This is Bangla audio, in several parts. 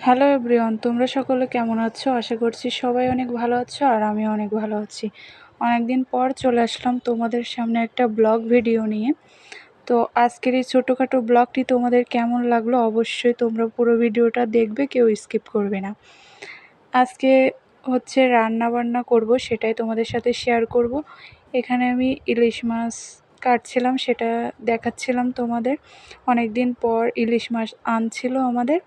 হ্যালো এভরিওয়ান, তোমরা সকলে কেমন আছো? আশা করছি সবাই অনেক ভালো আছো আর আমিও অনেক ভালো আছি। অনেকদিন পর চলে আসলাম তোমাদের সামনে একটা ব্লগ ভিডিও নিয়ে। তো আজকের এই ছোটোখাটো ব্লগটি তোমাদের কেমন লাগলো অবশ্যই তোমরা পুরো ভিডিওটা দেখবে, কেউ স্কিপ করবে না। আজকে হচ্ছে রান্না বান্না করব, সেটাই তোমাদের সাথে শেয়ার করব। এখানে আমি ইলিশ মাছ কাটছিলাম, সেটা দেখাচ্ছিলাম তোমাদের। অনেক দিন পর ইলিশ মাছ আনছিল আমাদের,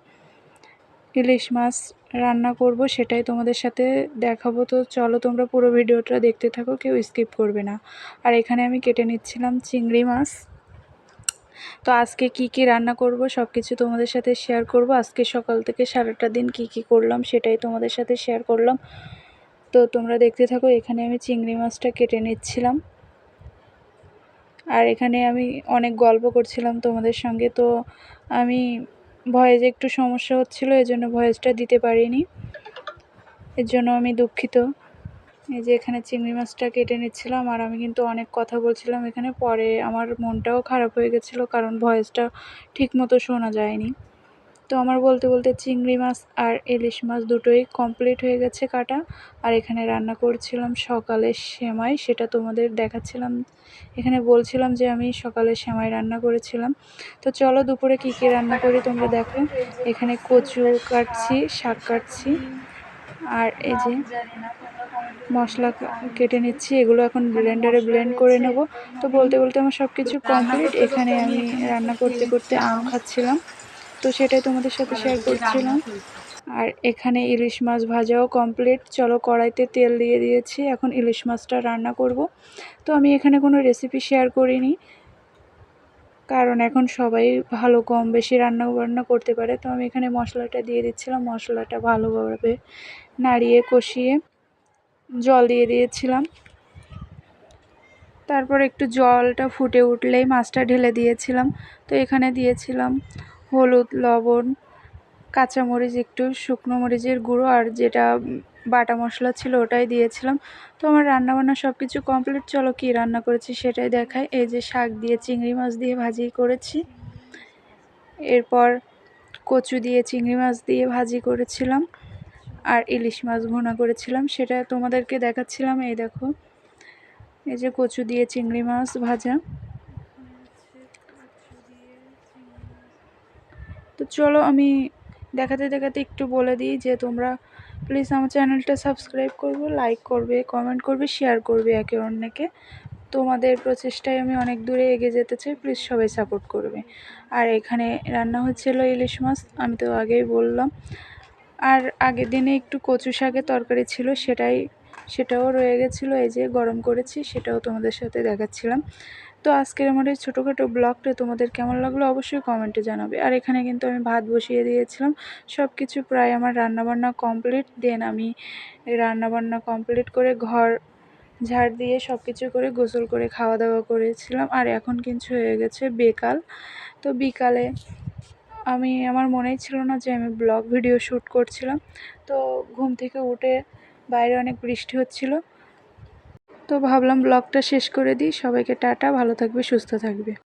ইলিশ মাছ রান্না করব, সেটাই তোমাদের সাথে দেখাবো। তো চলো তোমরা পুরো ভিডিওটা দেখতে থাকো, কেউ স্কিপ করবে না। আর এখানে আমি কেটে নিচ্ছিলাম চিংড়ি মাছ। তো আজকে কি কি রান্না করব সব কিছু তোমাদের সাথে শেয়ার করব। আজকে সকাল থেকে সারাটা দিন কি কি করলাম সেটাই তোমাদের সাথে শেয়ার করলাম। তো তোমরা দেখতে থাকো। এখানে আমি চিংড়ি মাছটা কেটে নিচ্ছিলাম আর এখানে আমি অনেক গল্প করছিলাম তোমাদের সঙ্গে। তো আমি ভয়েসে একটু সমস্যা হচ্ছিলো, এজন্য ভয়েসটা দিতে পারিনি, এর জন্য আমি দুঃখিত। এই যে এখানে চিংড়ি মাছটা কেটে নিচ্ছিলাম আর আমি কিন্তু অনেক কথা বলছিলাম এখানে। পরে আমার মনটাও খারাপ হয়ে গেছিলো, কারণ ভয়েসটা ঠিক মতো শোনা যায়নি। তো আমার বলতে বলতে চিংড়ি মাছ আর ইলিশ মাছ দুটোই কমপ্লিট হয়ে গেছে কাটা। আর এখানে রান্না করছিলাম সকালের সেমাই, সেটা তোমাদের দেখাচ্ছিলাম। এখানে বলছিলাম যে আমি সকালে সেমাই রান্না করেছিলাম। তো চলো দুপুরে কি কি রান্না করি তোমরা দেখো। এখানে কচু কাটছি, শাক কাটছি আর এই যে মশলা কেটে নিচ্ছি। এগুলো এখন ব্লেন্ডারে ব্লেন্ড করে নেব। তো বলতে বলতে আমার সব কিছু কমপ্লিট। এখানে আমি রান্না করতে করতে আম খাচ্ছিলাম, তো সেটাই তোমাদের সাথে শেয়ার করছিলাম। আর এখানে ইলিশ মাছ ভাজাও কমপ্লিট। চলো কড়াইতে তেল দিয়ে দিয়েছি, এখন ইলিশ মাছটা রান্না করব। তো আমি এখানে কোনো রেসিপি শেয়ার করিনি, কারণ এখন সবাই ভালো কম বেশি রান্না বান্না করতে পারে। তো আমি এখানে মশলাটা দিয়ে দিচ্ছিলাম, মশলাটা ভালোভাবে নাড়িয়ে কষিয়ে জল দিয়ে দিয়েছিলাম। তারপর একটু জলটা ফুটে উঠলেই মাছটা ঢেলে দিয়েছিলাম। তো এখানে দিয়েছিলাম হলুদ, লবণ, কাঁচামরিচ, একটু শুকনো মরিচের গুঁড়ো আর যেটা বাটা মশলা ছিল ওটাই দিয়েছিলাম। তো আমার রান্নাবান্না সব কিছু কমপ্লিট। চলো কী রান্না করেছি সেটাই দেখাই। এই যে শাক দিয়ে চিংড়ি মাছ দিয়ে ভাজি করেছি, এরপর কচু দিয়ে চিংড়ি মাছ দিয়ে ভাজি করেছিলাম আর ইলিশ মাছ ভুনা করেছিলাম, সেটা তোমাদেরকে দেখাচ্ছিলাম। এই দেখো, এই যে কচু দিয়ে চিংড়ি মাছ ভাজা। তো চলো আমি দেখাতে দেখাতে একটু বলে দিই যে তোমরা প্লিজ আমার চ্যানেলটা সাবস্ক্রাইব করবে, লাইক করবে, কমেন্ট করবে, শেয়ার করবে একে অন্যকে। তোমাদের প্রচেষ্টায় আমি অনেক দূরে এগিয়ে যেতে চাই, প্লিজ সবাই সাপোর্ট করবে। আর এখানে রান্না হচ্ছিলো ইলিশ মাছ, আমি তো আগেই বললাম। আর আগের দিনে একটু কচু শাকের তরকারি ছিল, সেটাও রয়ে গেছিলো। এই যে গরম করেছি, সেটাও তোমাদের সাথে দেখাচ্ছিলাম। তো আজকের আমার এই ছোটোখাটো ব্লগটা তোমাদের কেমন লাগলো অবশ্যই কমেন্টে জানাবে। আর এখানে কিন্তু আমি ভাত বসিয়ে দিয়েছিলাম, সব কিছু প্রায় আমার রান্নাবান্না কমপ্লিট। দেন আমি রান্নাবান্না কমপ্লিট করে ঘর ঝাড় দিয়ে সব কিছু করে গোসল করে খাওয়া দাওয়া করেছিলাম। আর এখন কিন্তু হয়ে গেছে বিকাল। তো বিকালে আমার মনেই ছিল না যে আমি ব্লগ ভিডিও শ্যুট করছিলাম। তো ঘুম থেকে উঠে বাইরে অনেক বৃষ্টি হচ্ছিল, তো ভাবলাম ব্লগটা শেষ করে দিই। সবাইকে টাটা, ভালো থাকবে, সুস্থ থাকবে।